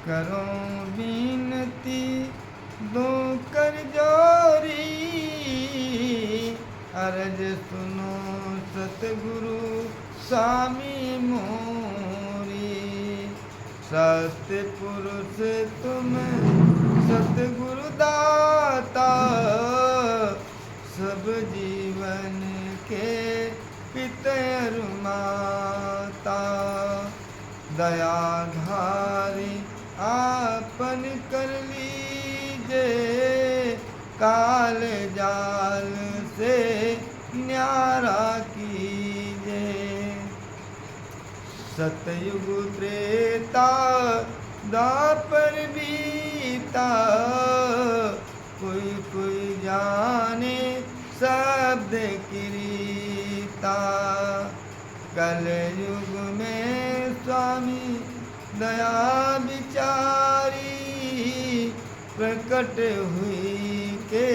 करो बीनती दो कर जोरी, अर्ज सुनो सतगुरु स्वामी मोरी। सत्य पुरुष तुम सतगुरु दाता, सब जीवन के पितर माता। दयाधारी आपन कर लीजे, काल जाल से न्यारा कीजे। सतयुग त्रेता द्वापर बीता, कोई कोई जाने शब्द किरीता। कलयुग में स्वामी दया विचारी, प्रकट हुई के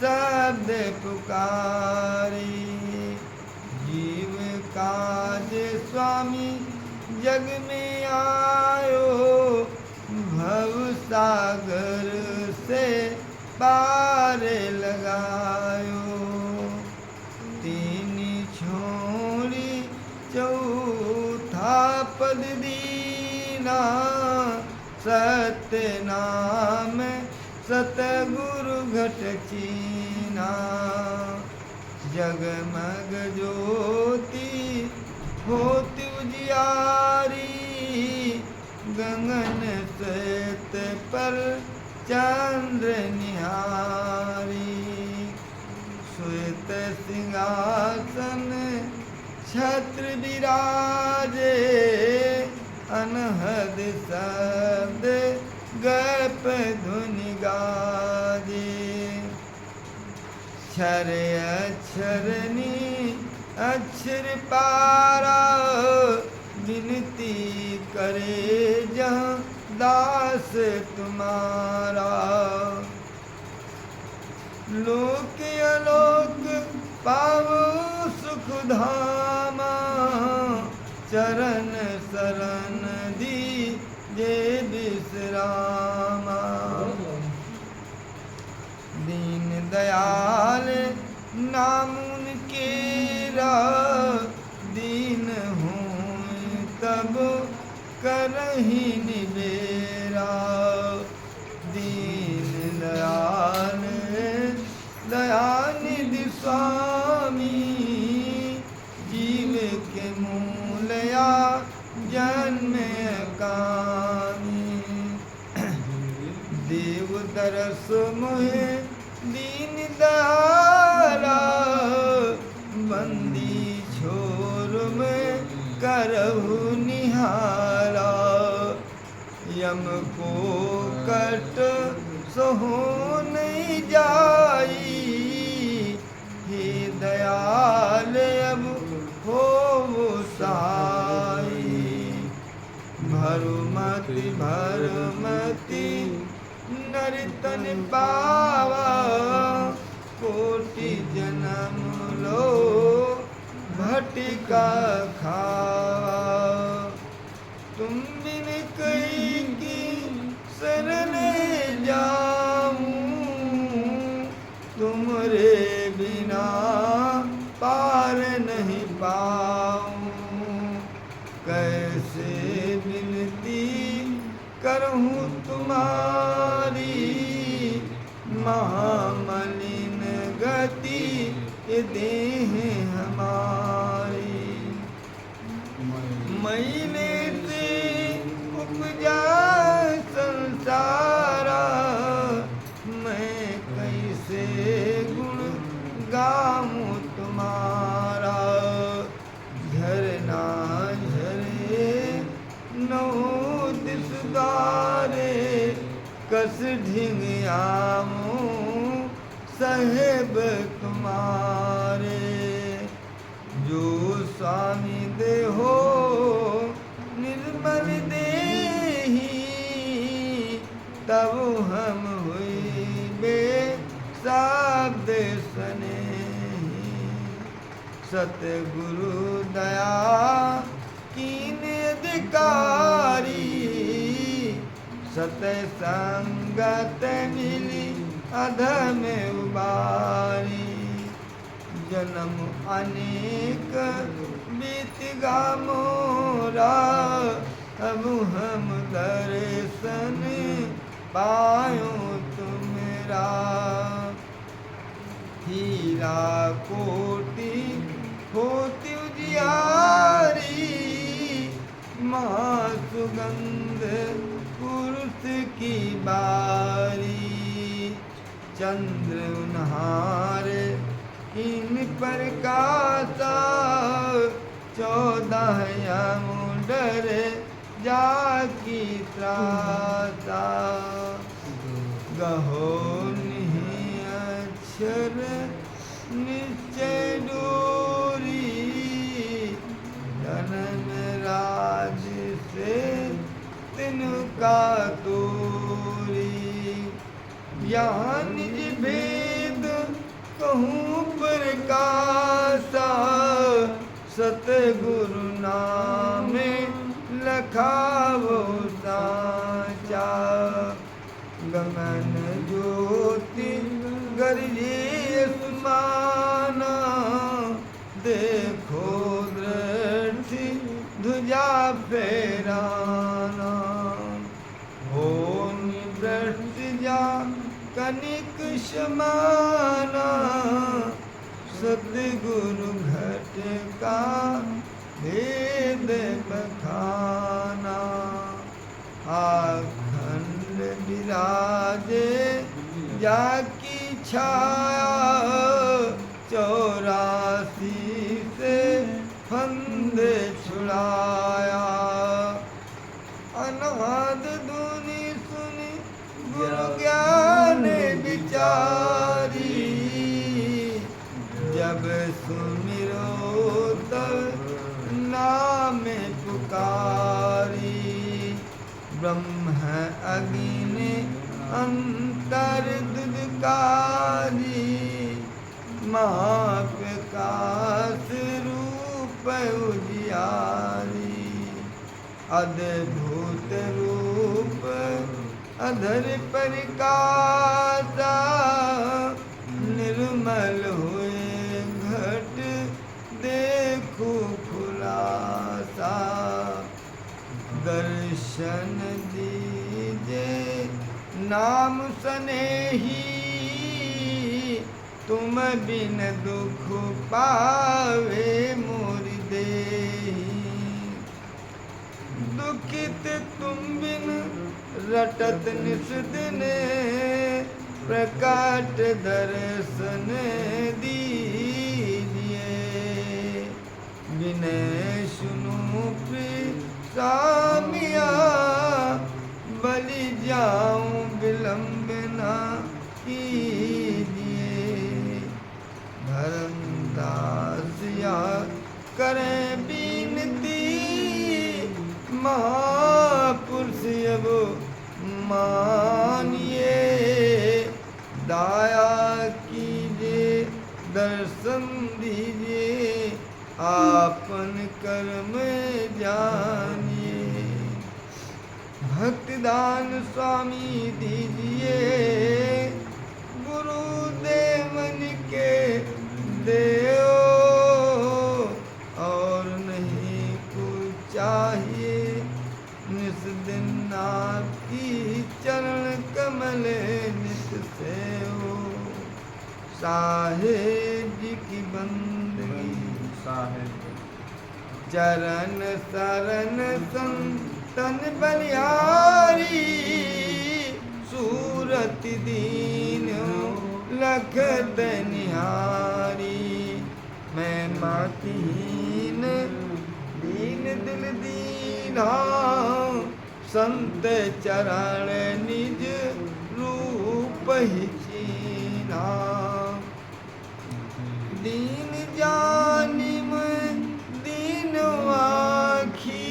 शब्द पुकारी। जीव काज स्वामी जग में आयो, भव सागर से पार लगायो। तीन छोड़ी चौथा पद दीना, सत्य नाम सतगुरु घट चीना। जगमग ज्योति होती उजियारी, गगन श्वेत पर चंद्र निहारी। श्वेत सिंहासन छत्र विराजे, अनहद शब्द गप धुनि गाजे। क्षर अक्षरनी अक्षर पारा, विनती करे जहाँ दास तुम्हारा। लोक अलोक पावो सुख धामा, चरण शरण दीजे विश्रामा। दीन दयाल नाम उनकेरा, दीन हूँ तब करही निबेरा। दीन दयाल दयानिधि स्वामी, जीव के मूलया जन्म कामी। देव दरस मोहे दीन दयाला, बंदी छोर में करहु निहारा। यम को कट सहो नहीं जाई, हे दयाल अब हो साई। भरुमति भरुमति नर्तन पावा, कोटि जन्म लो भटिका खावा। तुम बिन कई की शरण जाऊं, तुमरे बिना पार नहीं पाऊं। कैसे विनती करहूँ तुम्हारी, महामलिन गति ये देह हमारी। मैले से उपजा संसारा, मैं कैसे गुण गाऊं तुम्हारा। झरना झरे नौ दिस द्वारे, कस ढिंग आमो साहेब तुम्हारे। जो स्वामी देहो निर्मल देही, तब हम हुई बे शब्द स्नेही। सतगुरु दया कीन अधिकारी, सतसंगत मिली अधम उबारी। जन्म अनेक बीत गा मोरा, अब हम दर्शन पायो तुमरा। हीरा कोटि होती उजियारी, महासुगंध पुरुष की बारी। चंद्र उन्हार इन प्रकाशा, 14 यमुडर जाकी त्रासा। गहो नहीं अक्षर निश्चय डोरी, जन्म राज से तिनका तोरी। यहाँ निज भेद कहूँ प्रकाशा, सतगुरु नामे लखावो साचा। गगन ज्योति गरजे समाना, देखो दृष्टि ध्वजा फहराना। हो दृष्टि जा कनिक समाना, सतगुरु घट का भेद बखाना। आखंड विराजे जाकी छाया, 84 से फंद छुड़ाया। अनाद धुनि सुनी गुरु ज्ञान विचारी, जब सुमिरो तब नाम पुकारी। ब्रह्म अग्नि अंतर दुदकारी, महाप्रकाश रूप उजियारी। अद्भुत रूप अधर प्रकाशा, निर्मल हुए घट देखो खुलासा। दर्शन दीजे नाम सनेही, तुम बिन दुख पावे मोरि देहि। दुखित तुम बिन रटत निस दिन, प्रकट दर्शन दीजिए। विनय सुनो सामिया, बलि जाऊं विलंब ना कीजिए। धर्मदास या करें बीनती, महापुरुष अब मानिए। दाया कीजिए दर्शन दीजिए, आपन कर्म जानिए। भक्तिदान स्वामी दीजिए, गुरुदेवन के देओ। और नहीं कुछ चाहिए, निस दिन आपकी चरण कमल नित सेवो। साहेब जी की बंदगी, चरण शरण संतन बलिहारी। सूरत दीन लखत निहारी, मैं मातीन दीन दिल दीना। संत चरण निज रूप ही चीना। दीन जानी मैं दीन आखी,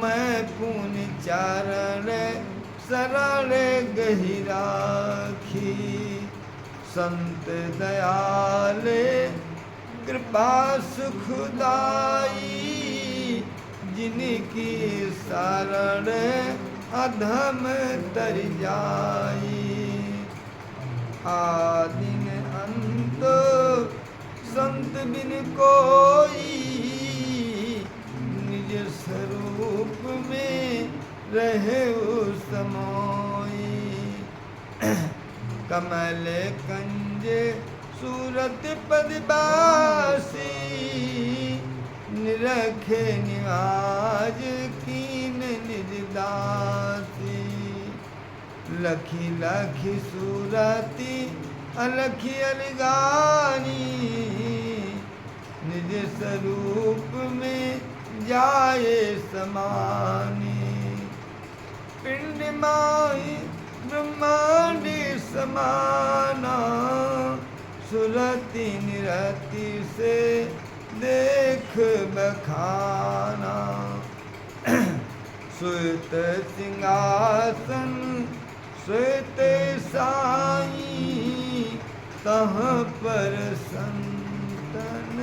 मैं पुण्य चारण शरण गहिराखी। संत दयाले कृपा सुखदाई, जिनकी शरण अधम तर जाई। आदिन अंत संत बिन कोई, निज स्वरूप में रहे समोई। कमल कंज सूरत पद बासी, निरखे निवाज कीन निज दासी। लखी लखी सूरती अलखी अलगानी, निज स्वरूप में जाए समानी। पिंड माही ब्रह्मांड समाना, सुरति निरति से देख बखाना। श्वेत सिंहासन श्वेत साई, तह पर संतन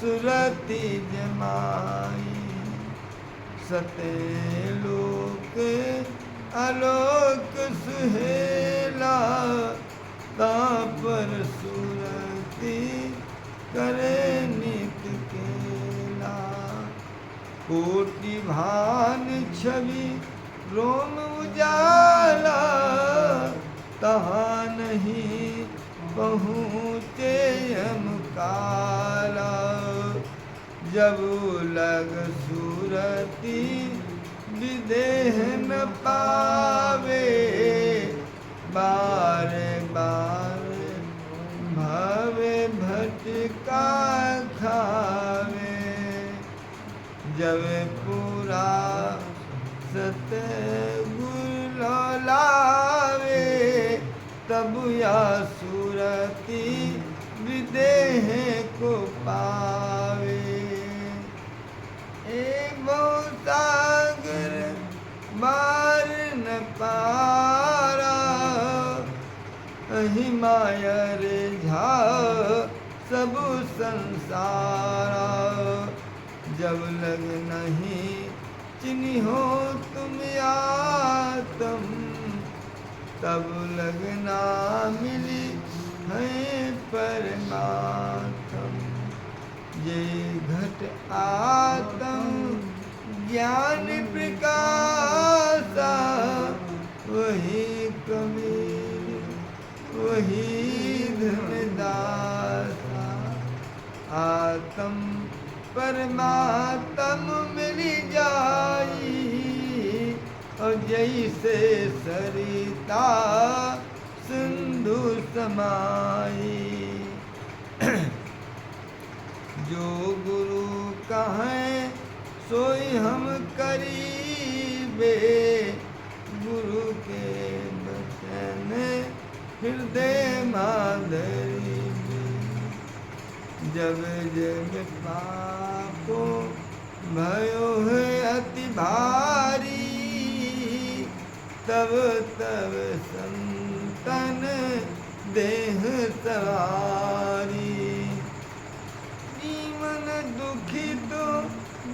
सुरति जमाई। सते लोक आलोक सुहेला, तापर सुरति करे नित केला। कोटि भान छवि रोम उजाला, तहाँ नहीं पहुँचे हम काला। जब लग सूरती विदेह न पावे, बारे बारे भावे भटका खावे। जब पूरा सत गुर लावे, तब या सूरती विदेह को पावे। सागर मार न पारा, अहि माया रे झा सब संसारा। जब लग नहीं चिन्हो तुम आतम, तब लगना मिली है परमात्म। ये घट आत्म ज्ञान प्रकाशा, वही कबीर वही धनदासा। आत्म परमात्म मिल जाई, और जैसे सरिता सिंधु समाई। जो गुरु कहें सोई हम करीबे, गुरु के बचन हृदय माधरी। जब जब पापो भयो है अति भारी, तब तब संतन देह सवारी। जीवन दुखी तो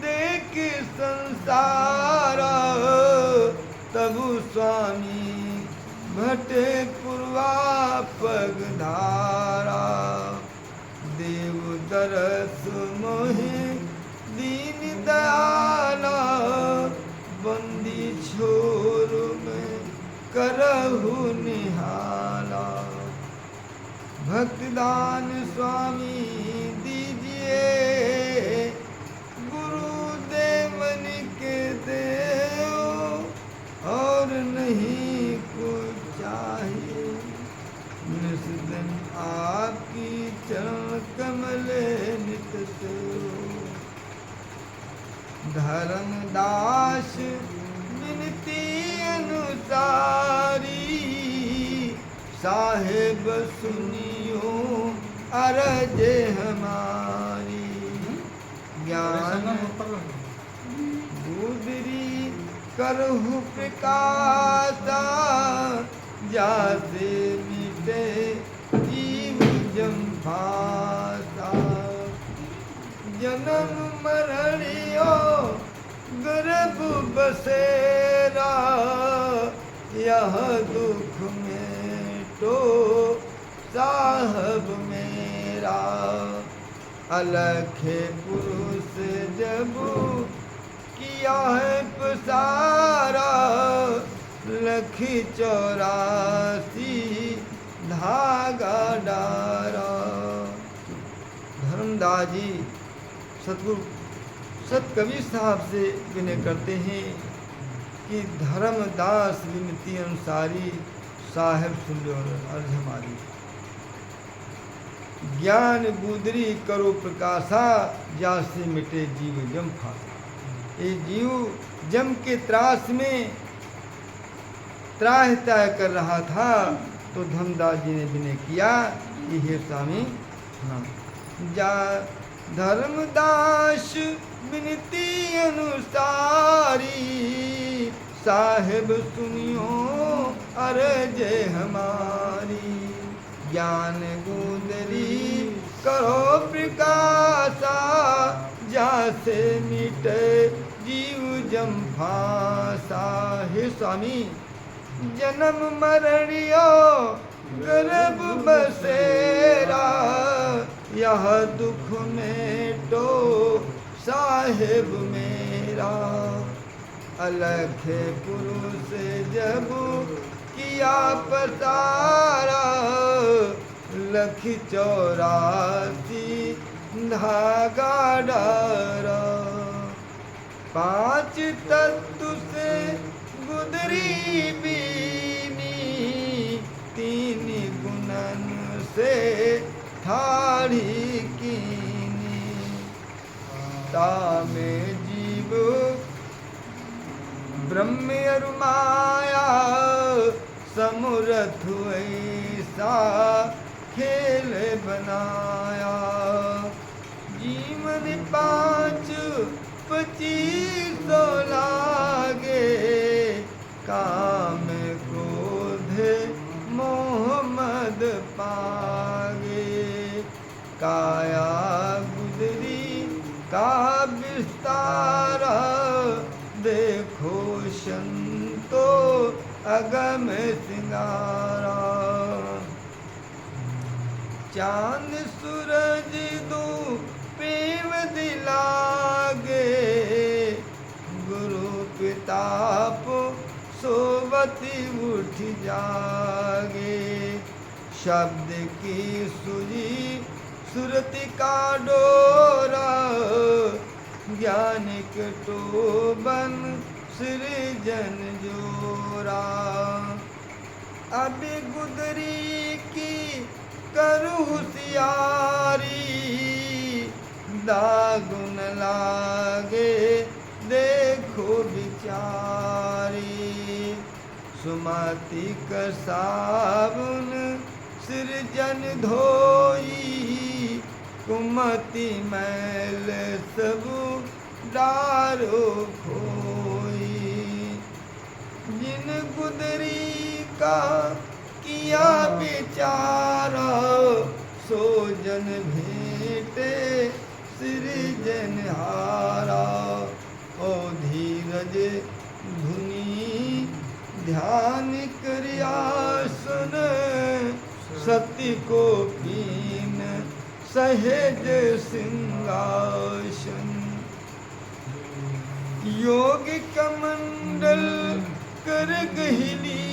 देख संसारा, तब स्वामी भटे पूर्वा पगधारा। देव दरस मोहि दीन दयाला, बंदी छोर में करहु निहाला। भक्तदान स्वामी दीजिए, गुरुदेवन के देव और नहीं कुछ चाहिए। निस्दिन आपकी चरण कमल नित सेव। धर्मदास विनती अनुसारी, साहेब सुनियो अरज हमारी। ज्ञान गुदरी करहु प्रकाशा, जासे मिटे जीव जम फासा। जन्म मरणियो गर्भ बसेरा, यह दुख में तो साहब मेरा। अलखे पुरुष जब किया है पसारा, लखी 84 धागा डारा। धर्मदास जी सतगुरु सत कबीर साहब से विनय करते हैं कि धर्मदास विनती अनुसारी, साहेब सुन लो अर्ज हमारी। ज्ञान गुदरी करो प्रकाशा, जासे मिटे जीव जम फासा। ये जीव जम के त्रास में त्राह तय कर रहा था, तो धर्मदास जी ने विनय किया कि हे स्वामी जा। धर्मदास विनती अनुसारी, साहेब सुनियो अर्ज हमारी। ज्ञान गुदरी करो प्रकाशा, जासे मिटे जीव जम फासा। हे स्वामी जन्म मरणियो गर्भ बसेरा, यह दुख में तो साहेब मेरा। अलखे पुरुष जब किया पसारा, लखी 84 धागा डारा। 5 तत्व से गुदरी बीनी, 3 गुणन से ठाड़ी कीनी। तामे जीव ब्रह्म अरु माया, समूरथ ऐसा खेल बनाया। जीवन 5 25 लागे, काम क्रोध मोह मद पागे। काया गुदरी का विस्तारा, देखो संतो अगम सिंगारा। चांद सूरज दो प्रेम दिलागे, गुरु पिताप सोवती उठ जागे। शब्द की सुजी सुरति का डोरा, ज्ञानिक टोबन सृजन जोरा। अभी गुदरी की करू होशियारी, दाग न लागे देखो बिचारी। सुमति का साबुन सृजन धोई, कुमति मैल सबु डारो खोई। जिन गुदरी का किया विचारा, सो जन भेटे सृजन हारा। ओ धीरज धुनी ध्यान करिया सुन, सत्य को पीन सहेज सिंहासन। योग कमंडल कर गहिली,